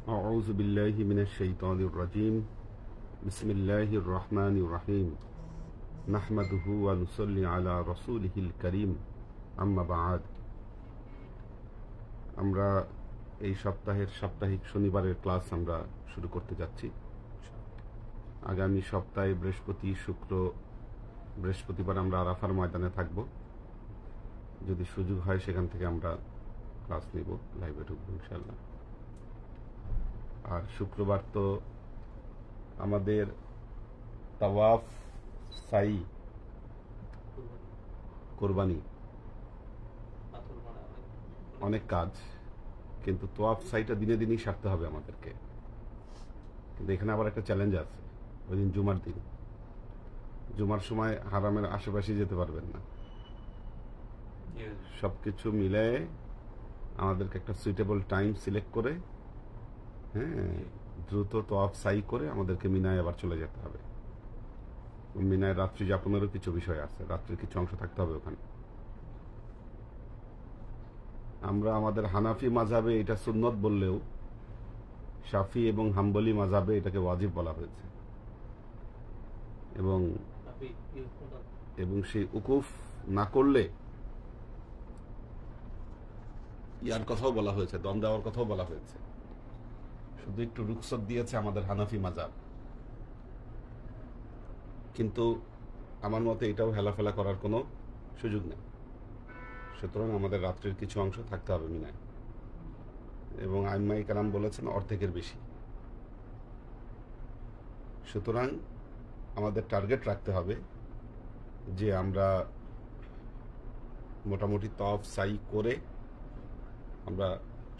أعوذ بالله من الشيطان الرجيم بسم الله الرحمن الرحيم نحمده ونصلي على رسوله الكريم أما بعد আমরা এই সপ্তাহের সাপ্তাহিক শনিবারের ক্লাস আমরা শুরু করতে যাচ্ছি। আগামী সপ্তাহে বৃহস্পতিবার আমরা আরাফার ময়দানে থাকব। যদি সুযোগ হয় সেখান থেকে আমরা ক্লাস নিব, লাইভে ঢুকবো ইনশাআল্লাহ। আর শুক্রবার তো আমাদের তাওয়াফ, সাই, কোরবানি, অনেক কাজ, কিন্তু তাওয়াফ সাইটা দিনে দিনই সারতে হবে আমাদেরকে। কিন্তু এখানে আবার একটা চ্যালেঞ্জ আছে, ওই দিন জুমার দিন। জুমার সময় হারামের আশেপাশে যেতে পারবেন না। সবকিছু মিলে আমাদেরকে একটা সুইটেবল টাইম সিলেক্ট করে দ্রুত তাওয়াফ সাই করে আমাদেরকে মিনায় আবার চলে যেতে হবে। মিনায় রাত্রি যাপনেরও কিছু বিষয় আছে, রাত্রির কিছু অংশ থাকতে হবে ওখানে। আমরা আমাদের হানাফি মাযহাবে এটা সুন্নত বললেও শাফি এবং হাম্বলি মাযহাবে এটাকে ওয়াজিব বলা হয়েছে, এবং সেই উকুফ না করলে ইয়ার কথাও বলা হয়েছে, দম দেওয়ার কথাও বলা হয়েছে। শুধু একটু রুখসত দিয়েছে আমাদের হানাফি মাযহাব, কিন্তু আমার মতে এটাও হেলাফেলা করার কোনো সুযোগ নেই। সুতরাং আমাদের রাত্রির কিছু অংশ থাকতে হবে মিনায়, এবং আইম্মাই কেরাম বলেছেন অর্ধেকের বেশি। সুতরাং আমাদের টার্গেট রাখতে হবে যে আমরা মোটামুটি তাওয়াফ সাই করে আমরা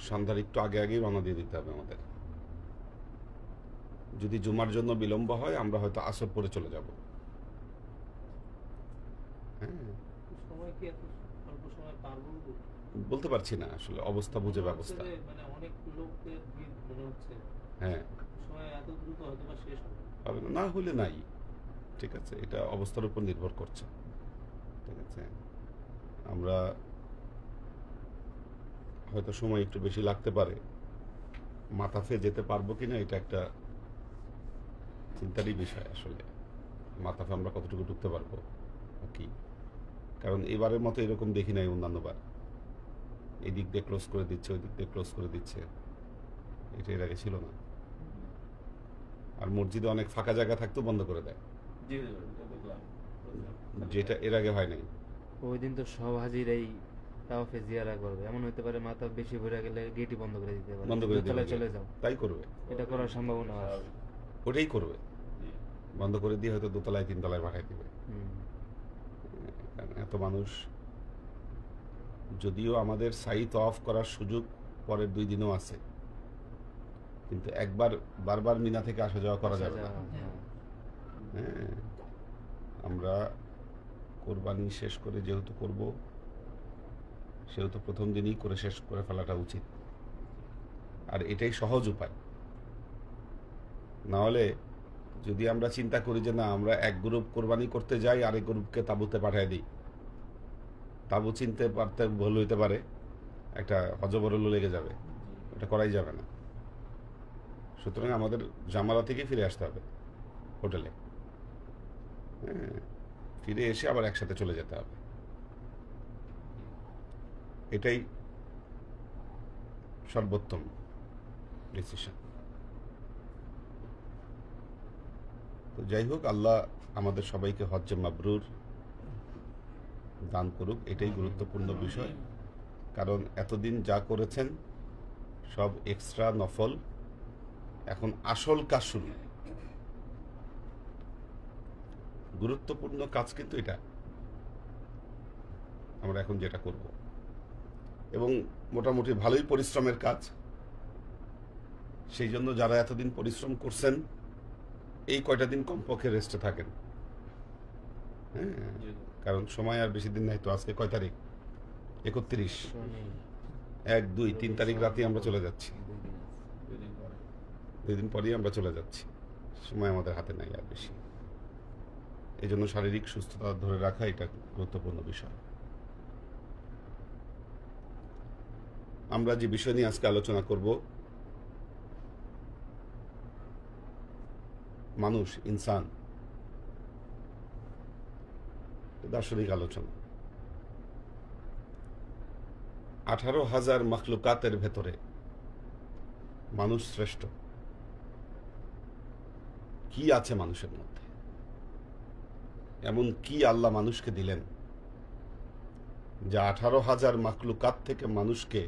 সন্ধ্যার একটু আগে আগেই রওনা দিয়ে দিতে হবে আমাদের। যদি জুমার জন্য বিলম্ব হয় আমরা হয়তো আসর পরে চলে যাব। বলতে পারছি না, আসলে অবস্থা বুঝে ব্যবস্থা। হ্যাঁ, হবে না হলে নাই, ঠিক আছে, এটা অবস্থার উপর নির্ভর করছে। ঠিক আছে, আমরা হয়তো সময় একটু বেশি লাগতে পারে, মাতাফে যেতে পারবো কিনা এটা একটা চিন্তারই বিষয়। আসলে মাতাফে আমরা কতটুকু ঢুকতে পারবো কি, কারণ এবারের মতো এরকম দেখি নাই অন্যান্যবার। এই দিক দিয়ে ক্লোজ করে দিচ্ছে, ওই দিক দিয়ে ক্লোজ করে দিচ্ছে, এটা এর আগে ছিল না। আর মসজিদে অনেক ফাঁকা জায়গা থাকতেও বন্ধ করে দেয়, যেটা এর আগে হয় নাই। ওই দিন তো সব হাজিরাই তাওয়াফে জিয়ারা করবে, এমন হতে পারে মাথা বেশি ভরে গেলে গেটই বন্ধ করে দিতে পারে, বন্ধ করে দিতে চলে যাও, তাই করবে। এটা করার সম্ভাবনা আছে, ওটাই করবে, বন্ধ করে দিয়ে হয়তো দোতলায় তিনতলায় পাঠাই দিবে। এত মানুষ, যদিও আমাদের সাই তাওয়াফ করার সুযোগ পরের 2 দিনও আছে, কিন্তু বারবার মিনা থেকে আসা যাওয়া করা যাবে না। হ্যাঁ, আমরা কোরবানি শেষ করে যেহেতু করব, সেহেতু প্রথম দিনই করে শেষ করে ফেলাটা উচিত। আর এটাই সহজ উপায়। না হলে যদি আমরা চিন্তা করি যে না, আমরা এক গ্রুপ কোরবানি করতে যাই, আরেক গ্রুপকে তাঁবুতে পাঠিয়ে দিই, তাঁবু চিনতে পারতে ভুল হইতে পারে, একটা হজবরল লেগে যাবে, এটা করাই যাবে না। সুতরাং আমাদের জামালা থেকে ফিরে আসতে হবে হোটেলে, ফিরে এসে আবার একসাথে চলে যেতে হবে। এটাই সর্বোত্তম ডিসিশন। তো যাই হোক, আল্লাহ আমাদের সবাইকে হজ্জে মাবরুর দান করুক, এটাই গুরুত্বপূর্ণ বিষয়। কারণ এতদিন যা করেছেন সব এক্সট্রা নফল, এখন আসল কাজ শুরু। গুরুত্বপূর্ণ কাজ কিন্তু এটা আমরা এখন যেটা করব, এবং মোটামুটি ভালোই পরিশ্রমের কাজ। সেই জন্য যারা এতদিন পরিশ্রম করছেন, এই কয়টা দিন কমপক্ষে রেস্টে থাকেন। হ্যাঁ, কারণ সময় আর বেশি দিন নাই। তো আজকে কয় তারিখ? 31, 1, 2, 3 তারিখ রাতে আমরা চলে যাচ্ছি। 2 দিন পরেই আমরা চলে যাচ্ছি, সময় আমাদের হাতে নাই আর বেশি। এই জন্য শারীরিক সুস্থতা ধরে রাখা এটা গুরুত্বপূর্ণ বিষয়। আমরা যে বিষয় নিয়ে আজকে আলোচনা করব মানুষ, ইনসান, দার্শনিক আলোচনা। 18,000 মখলুকাতের ভেতরে মানুষ শ্রেষ্ঠ। কি আছে মানুষের মধ্যে? এমন কি আল্লাহ মানুষকে দিলেন যা 18,000 মখলুকাত থেকে মানুষকে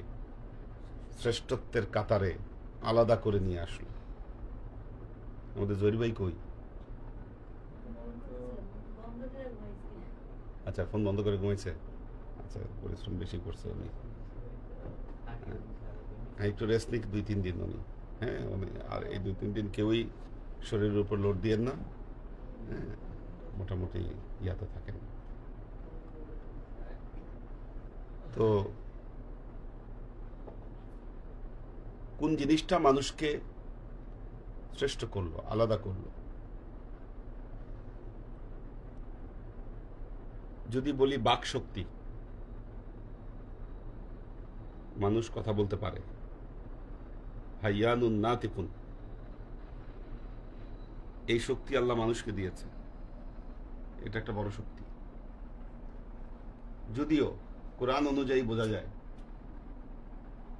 শ্রেষ্ঠত্বের কাতারে আলাদা করে নিয়ে আসলো? আমাদের জহির ভাই কই? আচ্ছা, ফোন বন্ধ করে ঘুমাইছে। আচ্ছা, পরিশ্রম বেশি করছে উনি। হ্যাঁ, একটু রেস্ট নিক 2-3 দিন উনি। হ্যাঁ, আর এই 2-3 দিন কেউই শরীরের উপর লোড দিয়েন না। হ্যাঁ, মোটামুটি ইয়াতে থাকেন। তো কোন জিনিসটা মানুষকে শ্রেষ্ঠ করলো, আলাদা করলো? যদি বলি বাক শক্তি, মানুষ কথা বলতে পারে, হাইয়ানুন নাতিকুন, এই শক্তি আল্লাহ মানুষকে দিয়েছে। এটা একটা বড় শক্তি। যদিও কোরআন অনুযায়ী বোঝা যায়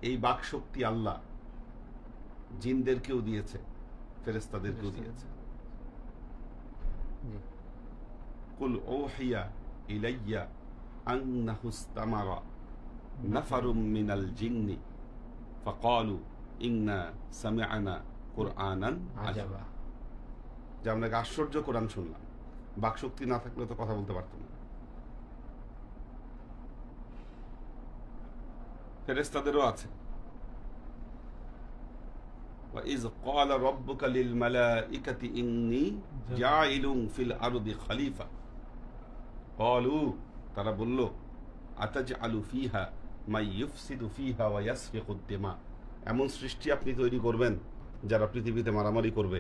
এই বাক শক্তি আল্লাহ জিনদেরকেও দিয়েছে, ফেরেশতাদেরকেও দিয়েছে। কুল ওহিয়া ইলাইয়া আন্নাহু ইসতামারা নাফারুম মিনাল জিন্নি ফাকালু ইন্না সামি'না কুরআনান আজাবা। যে আমরা এক আশ্চর্য কোরআন শুনলাম। বাক শক্তি না থাকলে তো কথা বলতে পারতাম না। ফেরেশতাদেরও আছে। وَإِذْ قَالَ رَبُّكَ لِلْمَلَائِكَةِ إِنِّي جَاعِلٌ فِي الْأَرْضِ خَلِيفَةً قَالُوا, তারা বলল, আতাজআলু ফিহা মাই ইউফসিদু ফিহা ওয়া ইয়াসফিকু দিমা, এমন সৃষ্টি আপনি তৈরি করবেন যারা পৃথিবীতে মারামারি করবে,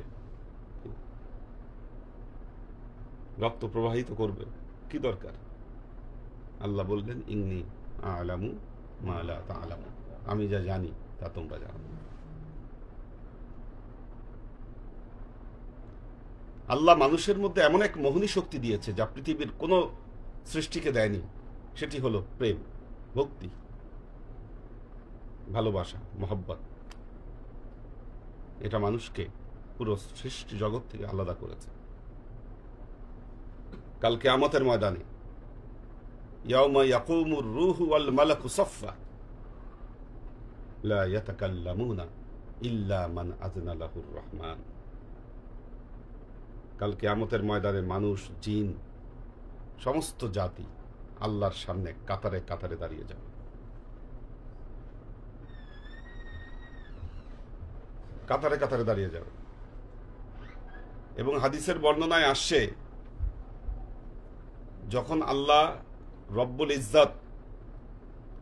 রক্ত প্রবাহিত করবে। কি দরকার? আল্লাহ বললেন, ইন্নী আ'লামু মা লা তা'লামু, আমি যা জানি তা তোমরা জানো না। আল্লাহ মানুষের মধ্যে এমন এক মোহনী শক্তি দিয়েছে যা পৃথিবীর কোনো সৃষ্টিকে দেয়নি। সেটি হলো প্রেম, ভক্তি, ভালোবাসা, মহব্বত। এটা মানুষকে পুরো সৃষ্টি জগৎ থেকে আলাদা করেছে। কাল কিয়ামতের ময়দানে ইয়াউমা ইয়াকুমুর রূহু ওয়াল মালাকু সাফফা লা ইয়াতাকাল্লামুনা ইল্লা মান আযনা লাহুর রহমান। কাল কিয়ামতের ময়দানে মানুষ, জিন, সমস্ত জাতি আল্লাহর সামনে কাতারে কাতারে দাঁড়িয়ে যাবে। কাতারে কাতারে দাঁড়িয়ে যাবে। এবং হাদিসের বর্ণনায় আসছে, যখন আল্লাহ রব্বুল ইজ্জত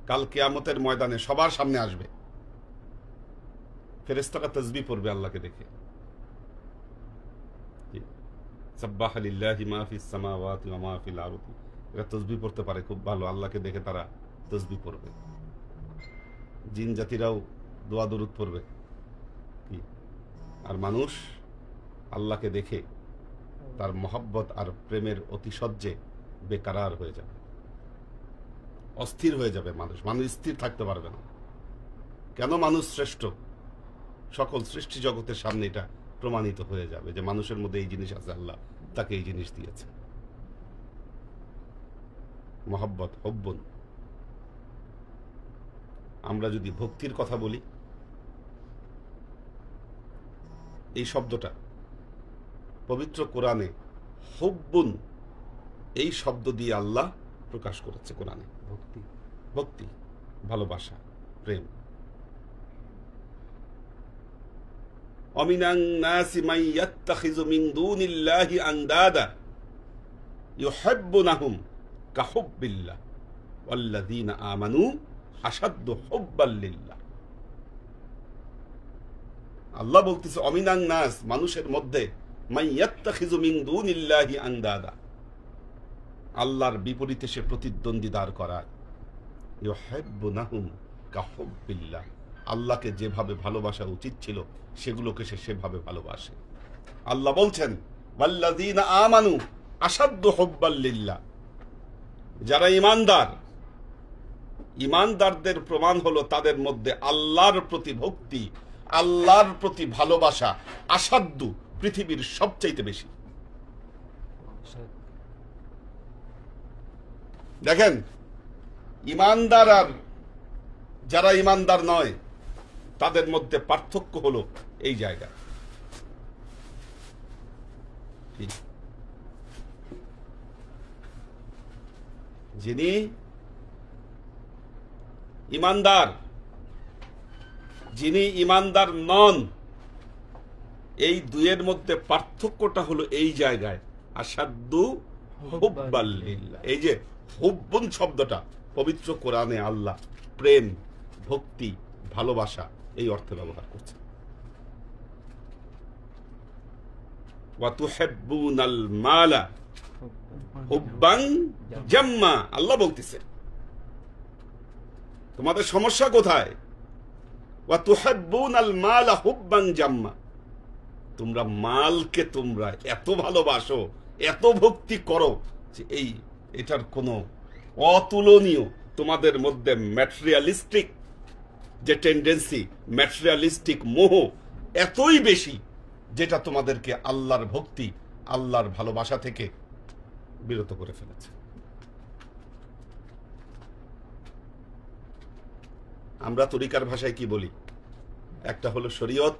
কাল কিয়ামতের ময়দানে সবার সামনে আসবে, ফেরেশতারা তাসবিহ পড়বে আল্লাহকে দেখে। সাব্বাহা লিল্লাহি মা ফিস সামাওয়াতি ওয়া মা ফিল আরদি, এরা তাসবিহ পড়তে পারে খুব ভালো। আল্লাহকে দেখে তারা তাসবিহ পড়বে। জিন জাতিরাও দোয়া দরুদ পড়বে। কি আর মানুষ আল্লাহকে দেখে তার মহব্বত আর প্রেমের অতিশয্যে বেকারার হয়ে যাবে, অস্থির হয়ে যাবে। মানুষ স্থির থাকতে পারবে না। কেন মানুষ শ্রেষ্ঠ? সকল সৃষ্টি জগতের সামনে এটা প্রমাণিত হয়ে যাবে যে মানুষের মধ্যে এই জিনিস আছে, আল্লাহ তাকে এই জিনিস দিয়েছে, মহব্বত, হব্বন। আমরা যদি ভক্তির কথা বলি, এই শব্দটা পবিত্র কোরআনে হব্বুন এই শব্দ দিয়ে আল্লাহ প্রকাশ করেছে কোরআনে। ভক্তি, ভক্তি, ভালোবাসা, প্রেম। অমিনান নাসি মান ইয়াত্তাখিযু মিন দুনিল্লাহি আনদাদা ইউহিব্বুনাহুম কাহুব্বিল্লাহ ওয়াল্লাযীনা আমানু আশাদ্দু হুব্বাল লিল্লাহ। আল্লাহ বলতেছে, অমিনান নাস, মানুষের মধ্যে, মান ইয়াত্তাখিযু মিন দুনিল্লাহি আনদাদা, আল্লাহর বিপরীতে সে প্রতিদ্বন্দ্বী দাঁড় করায়। ইউহিব্বুনাহুম কাহুব্বিল্লাহ, আল্লাহকে যেভাবে ভালোবাসা উচিত ছিল সেগুলোকে সে সেভাবে ভালোবাসে। আল্লাহ বলছেন ওয়াল্লাযীনা আমানু আশাদ্দু হুব্বাল লিল্লাহ, যারা ঈমানদার, ঈমানদারদের প্রমাণ হলো তাদের মধ্যে আল্লাহর প্রতি ভক্তি, আল্লাহর প্রতি ভালোবাসা আসাধ্য পৃথিবীর সবচাইতে বেশি। দেখেন, ঈমানদার আর যারা ঈমানদার নয় তাদের মধ্যে পার্থক্য হলো এই জায়গা। যিনি ঈমানদার, যিনি ঈমানদার নন, এই দুয়ের মধ্যে পার্থক্যটা হলো এই জায়গায়, আসাদ্দু হুব্বাল লিল্লাহ। এই যে হুব্বুন শব্দটা পবিত্র কোরআনে আল্লাহ প্রেম, ভক্তি, ভালোবাসা এই অর্থে ব্যবহার করছে। ওয়া তুহিব্বুনাল মালা হুব্বান জাম্মা, আল্লাহ বলতেছে তোমাদের সমস্যা কোথায়? ওয়া তুহিব্বুনাল মালা হুব্বান জাম্মা, তোমরা মালকে তোমরা এত ভালোবাসো, এত ভক্তি করো যে এটার কোনো অতুলনীয় তোমাদের মধ্যে ম্যাটেরিয়ালিস্টিক যে টেন্ডেন্সি, ম্যাটেরিয়ালিস্টিক মোহ এতই বেশি যেটা তোমাদেরকে আল্লাহর ভক্তি, আল্লাহর ভালোবাসা থেকে বিরত করে ফেলেছে। আমরা তরিকার ভাষায় কি বলি? একটা হলো শরীয়ত,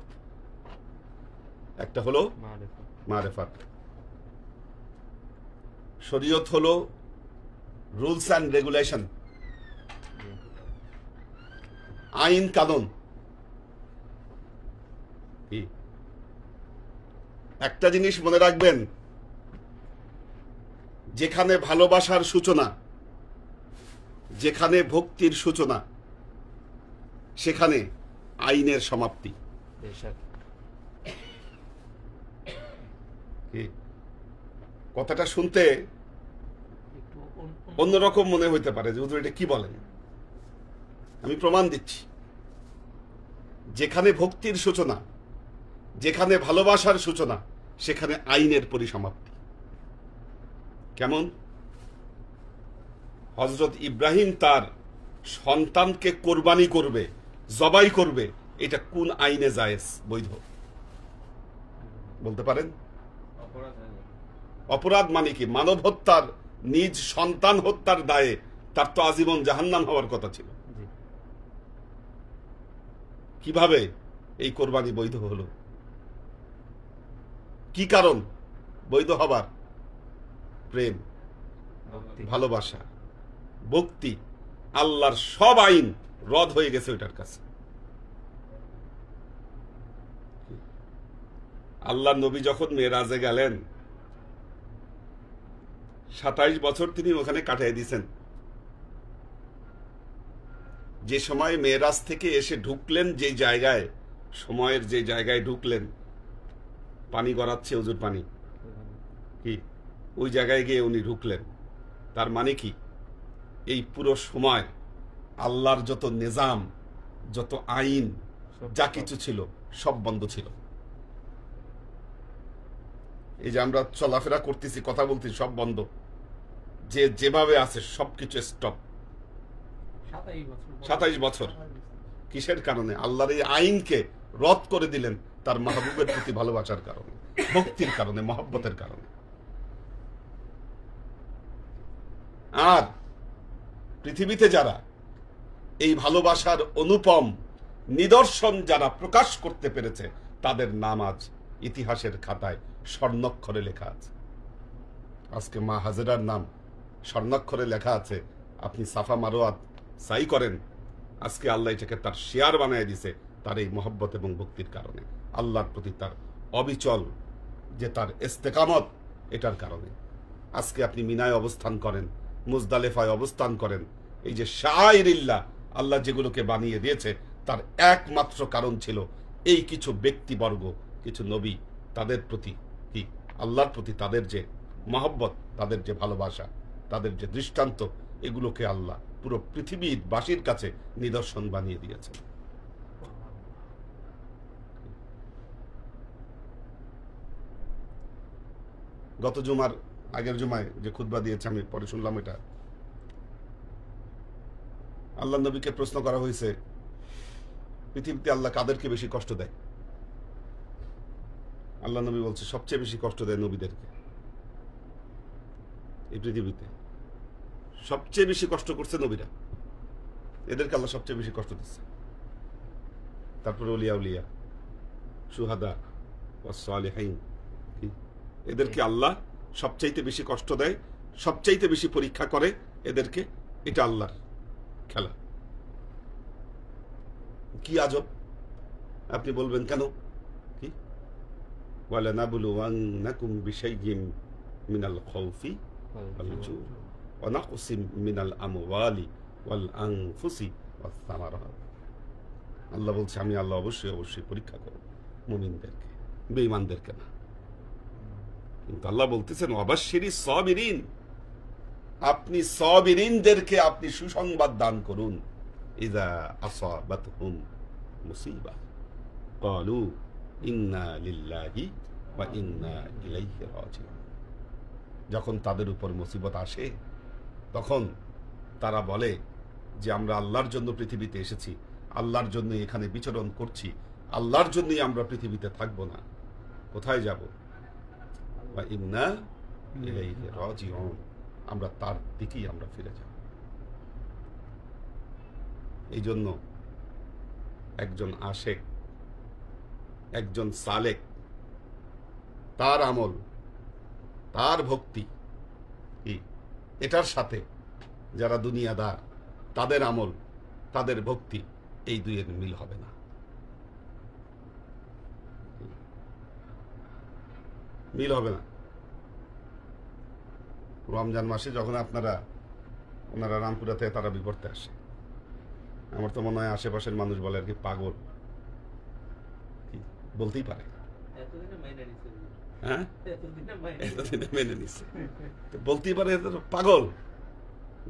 একটা হলো মারেফাত। শরীয়ত হলো রুলস অ্যান্ড রেগুলেশন, আইন কানুন। একটা জিনিস মনে রাখবেন, যেখানে ভালোবাসার সূচনা, যেখানে ভক্তির সূচনা, সেখানে আইনের সমাপ্তি। কথাটা শুনতে অন্যরকম মনে হইতে পারে যে হুজুর এটা কি বলেন, আমি প্রমাণ দিচ্ছি। যেখানে ভক্তির সূচনা, যেখানে ভালোবাসার সূচনা, সেখানে আইনের পরিসমাপ্তি। কেমন? হযরত ইব্রাহিম তার সন্তানকে কোরবানি করবে, জবাই করবে, এটা কোন আইনে জায়েজ, বৈধ? বলতে পারেন? অপরাধ মানে কি? মানব হত্যার, নিজ সন্তান হত্যার দায়ে তার তো আজীবন জাহান্নাম হওয়ার কথা ছিল। কিভাবে এই কোরবানি বৈধ হলো? কি কারণ বৈধ হবার? প্রেম, ভালোবাসা, ভক্তি। আল্লাহর সব আইন রদ হয়ে গেছে ওইটার কাছে। আল্লাহ নবী যখন মেরাজে গেলেন, 27 বছর তিনি ওখানে কাটিয়ে দিয়েছেন। যে সময় মেরাজ থেকে এসে ঢুকলেন যে জায়গায়, সময়ের যে জায়গায় ঢুকলেন, পানি গড়াচ্ছে হুজুর পানি, কি ওই জায়গায় গিয়ে উনি ঢুকলেন। তার মানে কি? এই পুরো সময় আল্লাহর যত নিজাম, যত আইন, যা কিছু ছিল সব বন্ধ ছিল। এই যে আমরা চলাফেরা করতেছি, কথা বলতেছি, সব বন্ধ। যে যেভাবে আছে সবকিছু স্টপ। 27 বছর। কিসের কারণে? আল্লাহর এই আইনকে রদ করে দিলেন তার মাহবুবের প্রতি ভালোবাসার কারণে, ভক্তির কারণে, মহব্বতের কারণে। আর পৃথিবীতে যারা এই ভালোবাসার অনুপম নিদর্শন যারা প্রকাশ করতে পেরেছে, তাদের নাম আজ ইতিহাসের খাতায় স্বর্ণাক্ষরে লেখা আছে। আজকে মা হাজেরার নাম স্বর্ণাক্ষরে লেখা আছে। আপনি সাফা মারোয়াত সাই করেন, আজকে আল্লাহ এটাকে তার শেয়ার বানায় দিছে তার এই মহব্বত এবং ভক্তির কারণে, আল্লাহর প্রতি তার অবিচল যে তার ইস্তেকামত, এটার কারণে। আজকে আপনি মিনায় অবস্থান করেন, মুজদালেফায় অবস্থান করেন, এই যে শায়রিল্লাহ আল্লাহ যেগুলোকে বানিয়ে দিয়েছে, তার একমাত্র কারণ ছিল এই কিছু ব্যক্তিবর্গ, কিছু নবী, তাদের প্রতি কি আল্লাহর প্রতি তাদের যে মহব্বত, তাদের যে ভালোবাসা, তাদের যে দৃষ্টান্ত, এগুলোকে আল্লাহ পুরো পৃথিবীর বাসীর কাছে নিদর্শন বানিয়ে দিয়েছে। গত জুমার আগের জুমায় যে খুতবা দিয়েছে আমি পরে শুনলাম, এটা আল্লাহ নবীকে প্রশ্ন করা হয়েছে পৃথিবীতে আল্লাহ কাদেরকে বেশি কষ্ট দেয়। আল্লাহ নবী বলছে সবচেয়ে বেশি কষ্ট দেয় নবীদেরকে। এই পৃথিবীতে সবচেয়ে বেশি কষ্ট করছে নবীরা, এদেরকে আল্লাহ সবচেয়ে বেশি কষ্ট দিচ্ছে। তারপরে ওলিয়া উলিয়া, সুহাদা ওয়াস সালিহিন, এদেরকে আল্লাহ সবচাইতে বেশি কষ্ট দেয়, সবচাইতে বেশি পরীক্ষা করে এদেরকে। এটা আল্লাহর খেলা। কি আজব! আপনি বলবেন কেন? কি ওয়ালানাবলুওয়ান্নাকুম বিশাইইম মিনাল খাউফি ওয়াল জু ওয়া নাকসিম মিনাল আমওয়ালি ওয়াল আনফুসি ওয়াস সামারাত। আল্লাহ বলছে আমি আল্লাহ অবশ্যই অবশ্যই পরীক্ষা করব মুমিনদেরকে, বেঈমানদেরকে না। কিন্তু আল্লাহ বলতেছেন ওয়াবাশশিরিস সাবিরিন, আপনি সাবিরিনদেরকে আপনি সুসংবাদ দান করুন। ইযা আসাবাতহুম মুসিবা ক্বালু ইন্না লিল্লাহি ওয়া ইন্না ইলাইহি রাজিউন। যখন তাদের উপর মুসিবত আসে তখন তারা বলে যে আমরা আল্লাহর জন্য পৃথিবীতে এসেছি, আল্লাহর জন্য এখানে বিচরণ করছি, আল্লাহর জন্যই আমরা পৃথিবীতে থাকবো না। কোথায় যাব? ওয়া ইন্না ইলাইহি রাজিউন, আমরা তার দিকেই আমরা ফিরে যাব। এই জন্য একজন আশেক, একজন সালেক, তার আমল, তার ভক্তি এটার সাথে যারা দুনিয়াদার তাদের আমল, তাদের ভক্তি, এই দুইয়ের মিল হবে না। মিল হবে না। রমজান মাসে যখন ওনারা রামপুরা থেকে তারা বিপর্তে আসে, আমার তো মনে হয় আশেপাশের মানুষ বলে আর কি পাগল, বলতেই পারে। হ্যাঁ, এতদিনে মেনে নিচ্ছে, বলতেই পারে পাগল।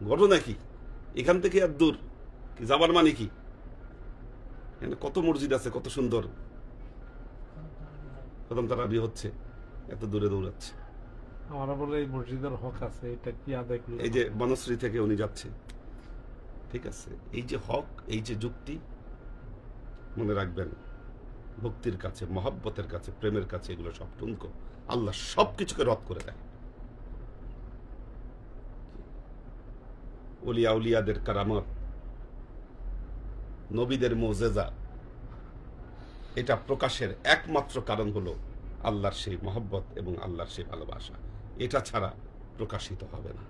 ঘটনা কি? এখান থেকে আর দূর কি যাবার মানে কি? কত মসজিদ আছে, কত সুন্দর প্রথম তারাবি হচ্ছে, এত দূরে দৌড়াচ্ছে। আমরা বলে এই মসজিদের হক আছে, এটা কি আদায় করলে? এই যে বনশ্রী থেকে উনি যাচ্ছে, ঠিক আছে, এই যে হক, এই যে যুক্তি, মনে রাখবেন ভক্তির কাছে, মহব্বতের কাছে, প্রেমের কাছে এগুলো সব টুনকো। আল্লাহ সবকিছুকে রদ করে দেয়। ওলিয়া উলিয়াদের কারামত, নবীদের মুজিজা, এটা প্রকাশের একমাত্র কারণ হলো আল্লাহর সেই মহব্বত এবং আল্লাহর সেই ভালোবাসা। এটা ছাড়া প্রকাশিত হবে না।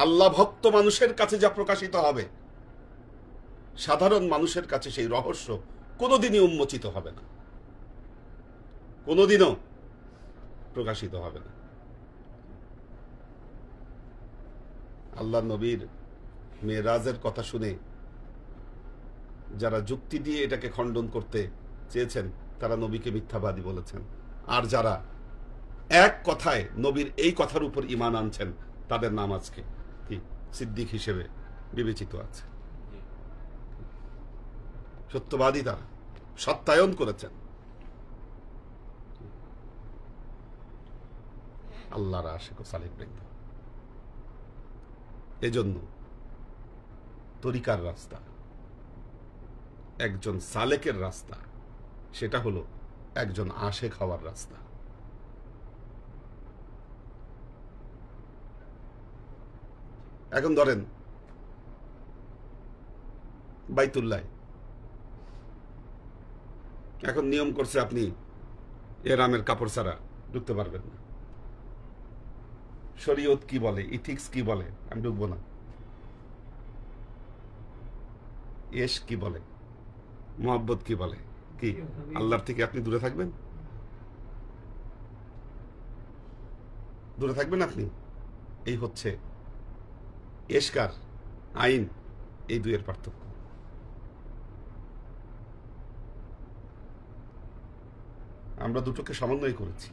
আল্লাহ ভক্ত মানুষের কাছে যা প্রকাশিত হবে, সাধারণ মানুষের কাছে সেই রহস্য কোনোদিনই উন্মোচিত হবে না, কোনোদিনও প্রকাশিত হবে না। আল্লাহ নবীর মেরাজের কথা শুনে যারা যুক্তি দিয়ে এটাকে খণ্ডন করতে চেয়েছেন তারা নবীকে মিথ্যাবাদী বলেছেন, আর যারা এক কথায় নবীর এই কথার উপর ঈমান আনছেন তাদের নাম আজকে কি সিদ্দিক হিসেবে বিবেচিত আছে। সত্যবাদী তারা, সত্যায়ন করেছেন। আল্লাহর আশিক ও সালেক বৃন্দ। এজন্য তরিকার রাস্তা, একজন সালেকের রাস্তা, সেটা হলো একজন আশেক হওয়ার রাস্তা। এখন ধরেন বাইতুল্লাহ, এখন নিয়ম করছে আপনি এরামের কাপড় ছাড়া ঢুকতে পারবেন না। শরীয়ত কি বলে, ইথিক্স কি বলে, আমি ঢুকবো না। এশ কি বলে, মোহাব্বত কি বলে, কি আল্লাহর থেকে আপনি দূরে থাকবেন? দূরে থাকবেন আপনি? এই হচ্ছে এশকার আইন, এই দুইয়ের পার্থক্য। আমরা দুটোকে সমন্বয় করেছি।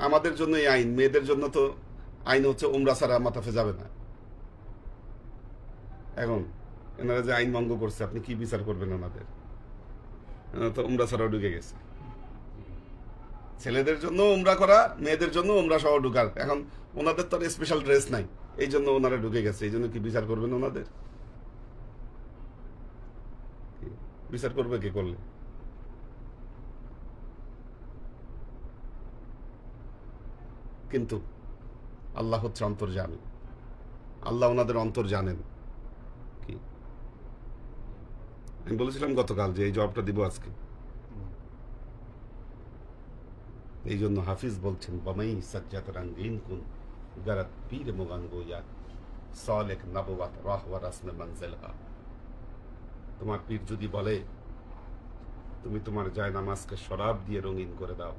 আমাদের জন্য এই আইন, মেয়েদের জন্য তো আইন হচ্ছে উমরা ছাড়া মাতাফে যাবে না। এখন এনারা যে আইন ভঙ্গ করছে আপনি কি বিচার করবেন ওনাদের? এনারা তো উমরা ছাড়াও ঢুকে গেছে। ছেলেদের জন্য উমরা করা, মেয়েদের জন্য উমরা সহ ঢুকার। এখন ওনাদের তো স্পেশাল ড্রেস নাই, এই জন্য ওনারা ঢুকে গেছে। এই জন্য কি বিচার করবেন ওনাদের? বিচার করবে কে করলে? কিন্তু আল্লাহ হচ্ছে অন্তর্যামী, আল্লাহ ওনাদের অন্তর জানেন। কি আমি বলেছিলাম গতকাল যে এই জবাবটা দিব আজকে। এই জন্য হাফিজ বলছেন বামাই সাজ্জাত রঙ্গিন কুন গরত পীর মুগান গোয়া সালেক নবওয়াত রাহওয়া রাসমে মঞ্জিলহা। তোমার পীর যদি বলে তুমি তোমার যায় নামাজকে শরাব দিয়ে রঙিন করে দাও,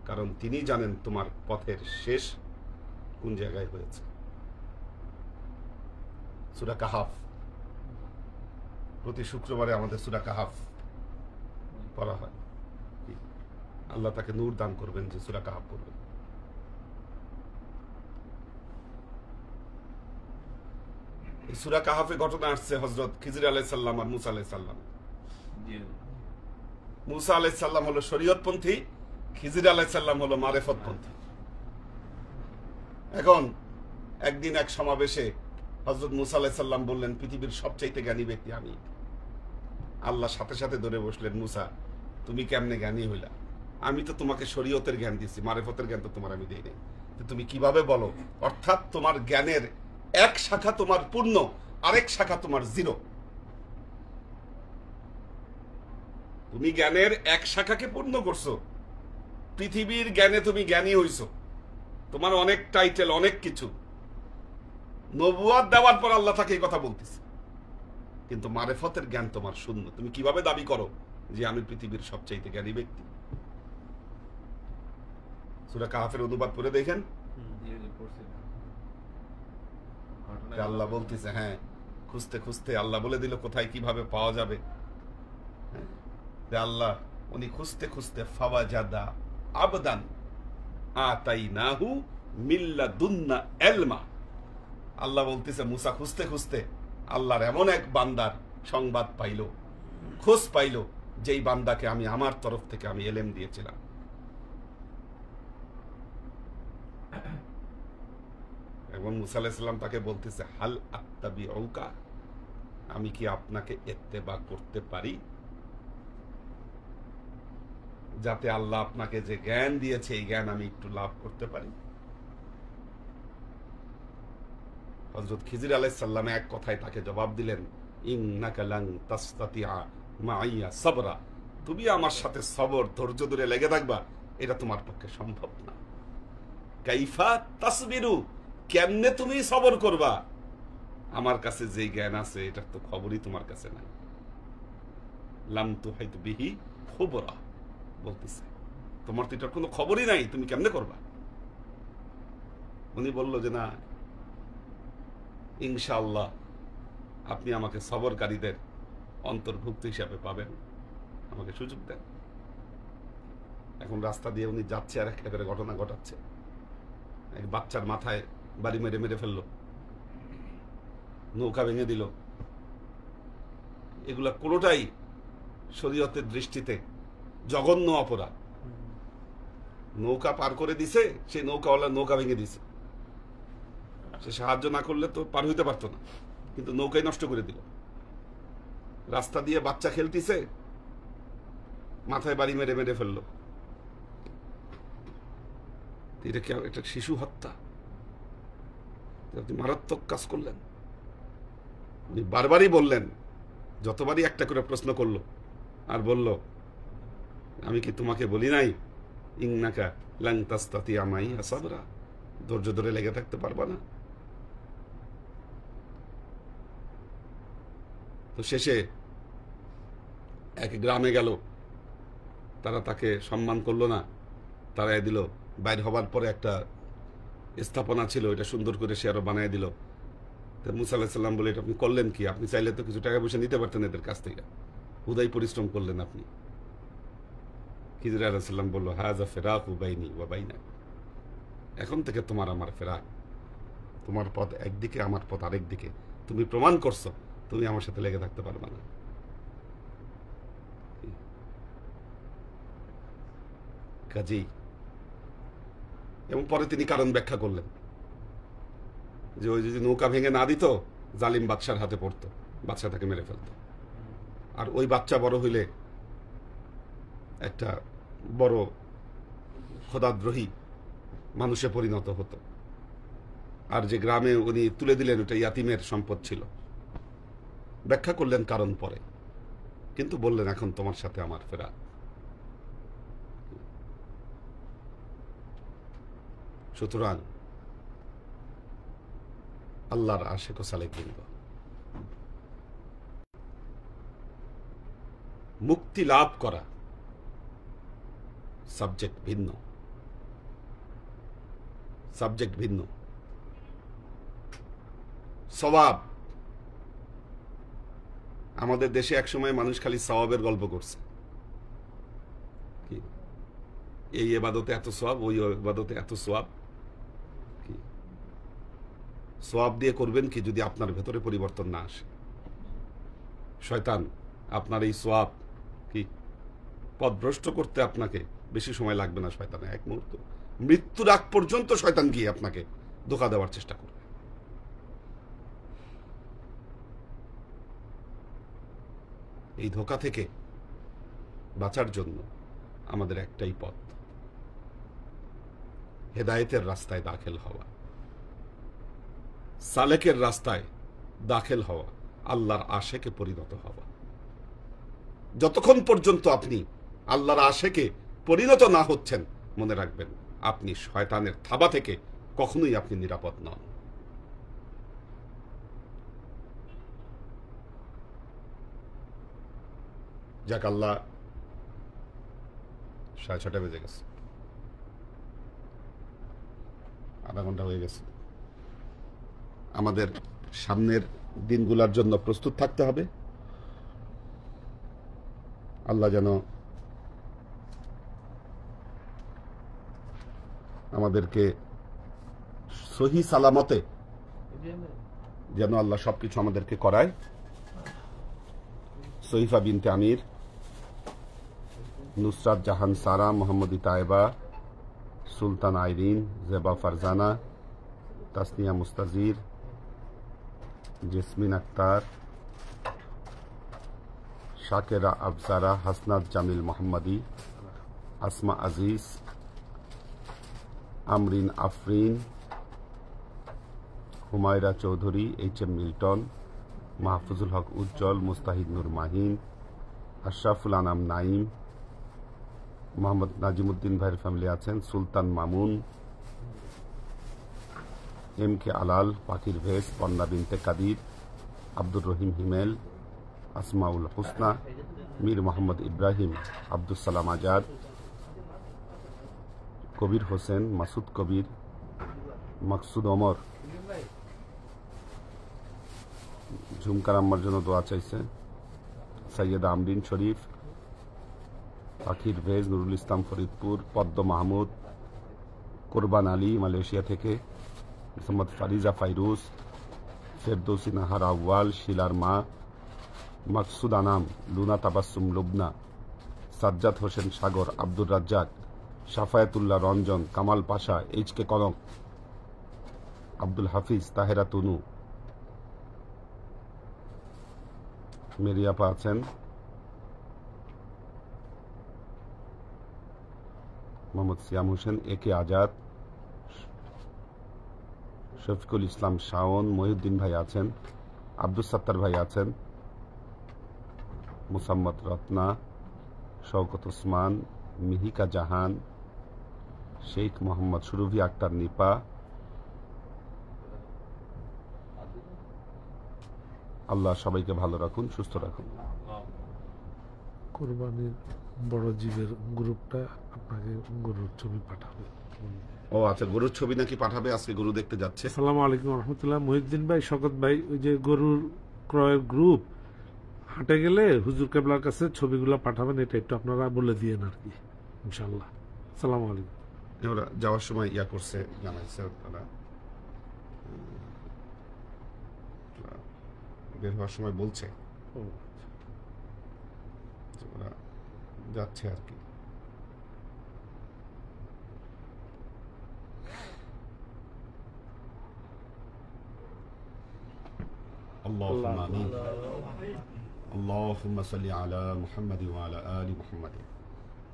কারণ তিনি জানেন তোমার পথের শেষ কোন জায়গায় হয়েছে। সূরা কাহাফ, প্রতি শুক্রবারে আমাদের সূরা কাহাফ পড়া হয়। আল্লাহ তাকে নূর দান করবেন যে সূরা কাহাফ পড়বেন। এই সূরা কাহাফে ঘটনা আসছে হযরত খিজির আলাইহিস সালাম আর মুসা আলাইহিস সালাম। মুসা আলাইহিস সালাম হলো শরীয়তপন্থী, খিজির আলাইহিস সালাম হলো মারেফতপন্থী। এখন একদিন এক সমাবেশে হযরত মুসা আলাইহিস সালাম বললেন পৃথিবীর সবচাইতে জ্ঞানী ব্যক্তি আমি। আল্লাহ সাথে সাথে ধরে বসলেন, মুসা তুমি কেমনে জ্ঞানী হইলা? আমি তো তোমাকে শরীয়তের জ্ঞান দিছি, মারেফতের জ্ঞান তো তোমার আমি দেই নাই। তুমি কিভাবে বলো? অর্থাৎ তোমার জ্ঞানের এক শাখা তোমার পূর্ণ, আরেক শাখা তোমার জিরো। তুমি জ্ঞানের এক শাখাকে পূর্ণ করছো, পৃথিবীর জ্ঞানে তুমি জ্ঞানী হইছো, তোমার অনেক টাইটেল, অনেক কিছু। নবুয়াত দেওয়ার পর আল্লাহ তাকে এই কথা বলতেছে, কিন্তু মারেফতের জ্ঞান তোমার শূন্য। তুমি কিভাবে দাবি করো যে আমি পৃথিবীর সবচাইতে জ্ঞানী ব্যক্তি? সূরা কাহাফের অনুবাদ করে দেখেন। আল্লাহ বলতেছে, হ্যাঁ, খুঁজতে খুঁজতে আল্লাহ বলে দিল কোথায় কিভাবে পাওয়া যাবে। আল্লাহ উনি খুঁজতে খুঁজতে ফাওয়াজাদা আবদান আতাইনাহু মিল্লাদুন্না ইলমা। আল্লাহ বলতেছে মুসা খুঁজতে খুঁজতে আল্লাহর এমন এক বান্দার সংবাদ পাইল, খোঁজ পাইল, যেই বান্দাকে আমি আমার তরফ থেকে আমি এলেম দিয়েছিলাম। এবং মুসা আলাইহিস সালাম তাকে বলতেছে হাল আত্তাবিউকা, আমি কি আপনাকে ইত্তেবা করতে পারি, যাতে আল্লাহ আপনাকে যে জ্ঞান দিয়েছে এই জ্ঞান আমি একটু লাভ করতে পারি। হযরত খিজির আলাইহিস সালাম এক কথায় তাকে জবাব দিলেন, ইন্নাকা লান তাসতাতিআ মাইয়া সাবরা, তুমি আমার সাথে সবর ধৈর্য ধরে লেগে থাকবা, এটা তোমার পক্ষে সম্ভব না। কাইফা তাসবিরু, কেমনে তুমি সবর করবা? আমার কাছে যে জ্ঞান আছে এটার তো খবরই তোমার কাছে নাই। লাম তুহাইত বিহি খুবরা, বলতেছে তোমার তো এটার কোনো খবরই নাই, তুমি কেমনে করবা? উনি বলল যে না, ইনশাআল্লাহ আপনি আমাকে সবরকারীদের অন্তর্ভুক্ত হিসাবে পাবেন, আমাকে সুযোগ দেন। এখন রাস্তা দিয়ে উনি যাচ্ছে আর একটা করে ঘটনা ঘটাচ্ছে। এক বাচ্চার মাথায় বাড়ি মেরে মেরে ফেললো, নৌকা ভেঙে দিল। এগুলা কোনোটাই শরীয়তের দৃষ্টিতে জঘন্য অপরাধ। নৌকা পার করে দিছে, সেই নৌকাওয়ালা নৌকা ভেঙে দিছে। সে সাহায্য না করলে তো পার হইতে পারতো না, কিন্তু নৌকাই নষ্ট করে দিল। রাস্তা দিয়ে বাচ্চা খেলতিছে, মাথায় বাড়ি মেরে মেরে ফেললো। এটা কি একটা শিশু হত্যা? আপনি মারাত্মক কাজ করলেন। উনি বারবারই বললেন, যতবারই একটা করে প্রশ্ন করলো আর বলল, আমি কি তোমাকে বলি নাই ইন্নাকা লান তাসতাতিআ মাইয়া সাবরা, ধৈর্য ধরে লেগে থাকতে পারবা না? তো শেষে এক গ্রামে গেল, তারা তাকে সম্মান করলো না, তারাই দিল। বাইর হবার পরে একটা স্থাপনা ছিল, এটা সুন্দর করে সে আরো বানিয়ে দিল। তো মুসা আলাইহিস সালাম বলে, এটা আপনি করলেন কি? আপনি চাইলে তো কিছু টাকা পয়সা নিতে পারতেন এদের কাছ থেকে, হুদাই পরিশ্রম করলেন আপনি। খিজির আলাইহিস সালাম বলল, হাযা ফিরাকু বাইনি ওয়া বাইনাক, এখন থেকে তোমার আমার ফেরাক, তোমার পথ একদিকে, আমার পথ আরেক দিকে। তুমি প্রমাণ করছো তুমি আমার সাথে লেগে থাকতে পারবে না। কাজেই এবং পরে তিনি কারণ ব্যাখ্যা করলেন যে ওই যদি নৌকা ভেঙে না দিত জালিম বাদশার হাতে পড়তো, বাদশা তাকে মেরে ফেলতো, আর ওই বাচ্চা বড় হইলে একটা বড় খোদাদ্রোহী মানুষে পরিণত হতো, আর যে গ্রামে উনি তুলে দিলেন ওটা ইয়াতিমের সম্পদ ছিল। ব্যাখ্যা করলেন কারণ পরে, কিন্তু বললেন এখন তোমার সাথে আমার ফেরা। সুতরাং আল্লাহর আশিক ও সালেক বৃন্দ, মুক্তি লাভ করা সাবজেক্ট ভিন্ন, সাবজেক্ট ভিন্ন। সওয়াব, আমাদের দেশে একসময় মানুষ খালি সওয়াবের গল্প করছে, এই ইবাদতে এত সওয়াব, ওই ইবাদতে এত সওয়াব। সওয়াব দিয়ে করবেন কি যদি আপনার ভেতরে পরিবর্তন না আসে? শয়তান আপনার এই সওয়াব কি পথভ্রষ্ট করতে আপনাকে বেশি সময় লাগবে না। শয়তানে এক মুহূর্ত, মৃত্যুর আগ পর্যন্ত শয়তান গিয়ে আপনাকে ধোঁকা দেওয়ার চেষ্টা করবে। এই ধোঁকা থেকে বাঁচার জন্য আমাদের একটাই পথ, হেদায়েতের রাস্তায় দাখিল হওয়া, সালেকের রাস্তায় দাখিল হওয়া, আল্লাহর আশেকে পরিণত হওয়া। যতক্ষণ পর্যন্ত আপনি আল্লাহর আশেকে পরিণত না হচ্ছেন, মনে রাখবেন আপনি শয়তানের থাবা থেকে কখনোই আপনি নিরাপদ নন। যাক, আল্লাহ 6:30 বেজে গেছে, আধা ঘন্টা হয়ে গেছে। আমাদের সামনের দিনগুলোর জন্য প্রস্তুত থাকতে হবে। আল্লাহ যেন আমাদেরকে সহি সালামতে যেন আল্লাহ সবকিছু আমাদেরকে করায়। সহিফা বিনতে আমির, নুসরাত জাহান সারা, মোহাম্মদী তায়েবা, সুলতান আইরিন, জেবা ফারজানা, তাসনিয়া মুস্তাজির, জেসমিন আক্তার, শাকেরা আফজারা, হাসনাত জামিল মোহাম্মদী, আসমা আজিজ, আমরিন আফরিন, হুমায়রা চৌধুরী, এইচ.এম. মিল্টন, মাহফুজুল হক উজ্জ্বল, মুস্তাহিদ নূর মাহিন, আশরাফুল আনাম নাইম, মোহাম্মদ নাজিমুদ্দিন ভাইয়ের ফ্যামিলি আছেন, সুলতান মামুন, এম.কে. আলাল, পাখির ভেস, পন্না বিনতে কাদির, আব্দুর রহিম হিমেল, আসমাউল হুসনা, মীর মোহাম্মদ ইব্রাহিম, আব্দুল সালাম আজাদ, কবির হোসেন, মাসুদ কবির, মাকসুদ ওমর, ঝুমকার আম্মার জন্য দোয়া চাইছে, সৈয়দ আমরিন শরীফ, পাখির ভেজ, নুরুল ইসলাম ফরিদপুর, পদ্ম মাহমুদ, কোরবান আলী মালয়েশিয়া থেকে, মোহাম্মদ ফারিজা ফাইরুজ, ফেরদৌসি নাহার আউয়াল, শিলার মা, মাকসুদ আনাম, লুনা তাবাসসুম লুবনা, সাজ্জাদ হোসেন সাগর, আব্দুর রাজ্জাক, শাফায়াতুল্লাহ রঞ্জন, কামাল পাশা, এইচ.কে. কনক, আব্দুল হাফিজ, তাহেরা তুনু, মেরিয়াপা আছেন, মোহাম্মদ সিয়াম হোসেন, এ.কে. আজাদ, শফিকুল ইসলাম শাওন, মহিউদ্দিন ভাই আছেন, আব্দুল সাত্তার ভাই আছেন, মুসাম্মদ রত্না, শওকত ওসমান, মিহিকা জাহান, শেখ মোহাম্মদ সুরভি আক্তার নিপা। আল্লাহ সবাইকে ভালো রাখুন, সুস্থ রাখুন। কোরবানির বড় জীবের গ্রুপটা আপনাকে গরুর ছবি পাঠাবে। ও আচ্ছা, গরুর ছবি নাকি পাঠাবে, আজকে গরু দেখতে যাচ্ছে। আসসালামু আলাইকুম রহমতুল্লাহ। মহিউদ্দিন ভাই, শকত ভাই, ওই যে গরুর ক্রয়ের গ্রুপ হাটে গেলে হুজুর কেবলার কাছে ছবিগুলো পাঠাবেন, এটা একটু আপনারা বলে দিয়েন আর কি, ইনশাল্লাহ। আসসালামু আলাইকুম। ওরা যাওয়ার সময় ইয়া করছে, জানাইছে ওরা বের হওয়ার সময় বলছে ও, যে ওরা যাচ্ছে আর কি। اللهم آمين. اللهم صل على محمد وعلى آل محمد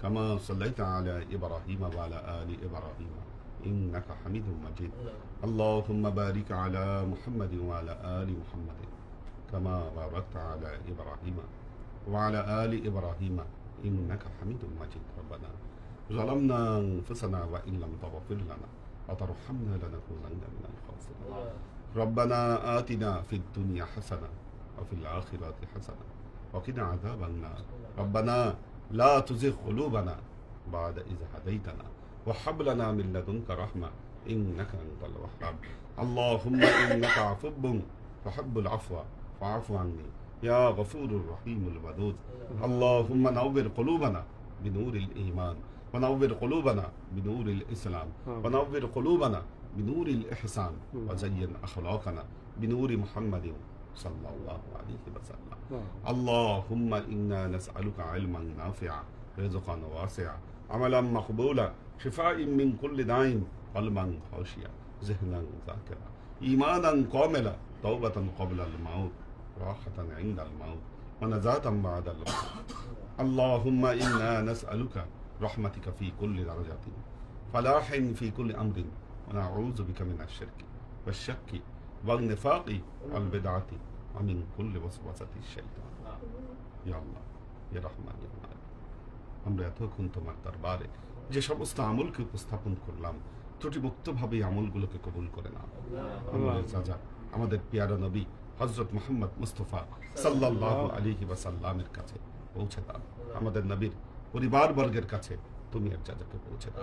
كما صليت على إبراهيم وعلى آل إبراهيم إنك حميد مجيد. اللهم بارك على محمد وعلى آل محمد كما باركت على إبراهيم وعلى آل إبراهيم إنك حميد مجيد. ربنا ظلمنا أنفسنا وإن لم تغفر لنا وترحمنا لنكونن من الخاسرين. ربنا آتنا في الدنيا حسنة وفي الآخرة حسنة وقنا عذاب النار. ربنا لا تزغ قلوبنا بعد إذ هديتنا وهب لنا من لدنك رحمة إنك أنت الوهاب. اللهم إنك عفو تحب العفو فاعف عني يا غفور الرحيم الودود. اللهم نور قلوبنا بنور الإيمان ونور قلوبنا بنور الإسلام ونور قلوبنا بنور الإحسان وزين أخلاقنا بنور محمد صلى الله عليه وسلم. اللهم إنا نسألك علما نافعا رزقا واسعا عملا مقبولا شفاء من كل داء قلبا خاشعا ذهنا ذاكرا إيمانا كاملا توبة قبل الموت راحة عند الموت ونجاة بعد الموت. اللهم إنا نسألك رحمتك في كل درجة فلاح في كل أمر ونعوذ بك من الشرك والشك والنفاق والبدعة ومن كل وسوسة الشيطان. يا الله يا رحمن يا مالك আমরা এতক্ষণ তোমার দরবারে যে সমস্ত আমলকে উপস্থাপন করলাম ত্রুটিমুক্তভাবে আমলগুলোকে কবুল করে নাও। আমলের সাজা আমাদের পেয়ারা নবী হযরত মুহাম্মদ মুস্তাফা সাল্লাল্লাহু আলাইহি ওয়াসাল্লামের কাছে পৌঁছে দাও। আমাদের নবীর পরিবার বর্গের কাছে তুমি এর সাজাকে পৌঁছে দাও।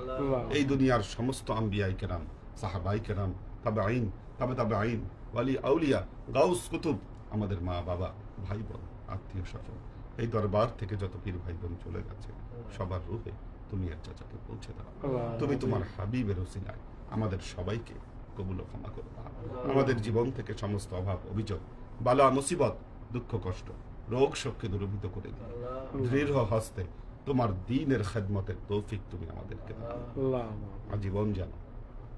এই দুনিয়ার সমস্ত আম্বিয়ায়ে কেরাম সাহাবায়ে কেরাম তাবেঈন তাবেঈন ওয়ালি আউলিয়া গাউস কুতুব আমাদের মা বাবা ভাই বোন আত্মীয় স্বজন এই দরবার থেকে যত পীর ভাই বোন চলে গেছে সবার রূহে তুমি এর চাচাকে পৌঁছে দাও। তুমি তোমার হাবিবের ওসিলায় আমাদের সবাইকে কবুল ও ক্ষমা করে দাও। আমাদের জীবন থেকে সমস্ত অভাব অভিযোগ বালা মুসিবত দুঃখ কষ্ট রোগ শোককে দূরীভূত করে দাও। দৃঢ় হস্তে তোমার দ্বীনের খেদমতের তৌফিক তুমি আমাদেরকে দাও। আজীবন যেন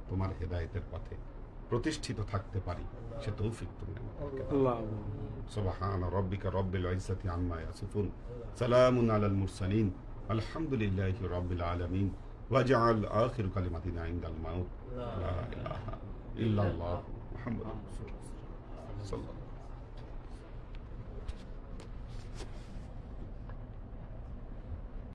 তোমার হেদায়েতের পথে প্রতিষ্ঠিত থাকতে পারি সে তৌফিক তুমি আমাদেরকে দাও। সুবহান রাব্বিকা রাব্বিল ইজ্জাতি আম্মা ইয়াসিফুন সালামুন আলাল মুরসালিন আলহামদুলিল্লাহি রাব্বিল আলামিন ওয়াজআল আখির কালিমাতিনা ইনদাল মাউত লা ইলাহা ইল্লাল্লাহ মুহাম্মাদুর রাসূলুল্লাহ সাল্লাল্লাহু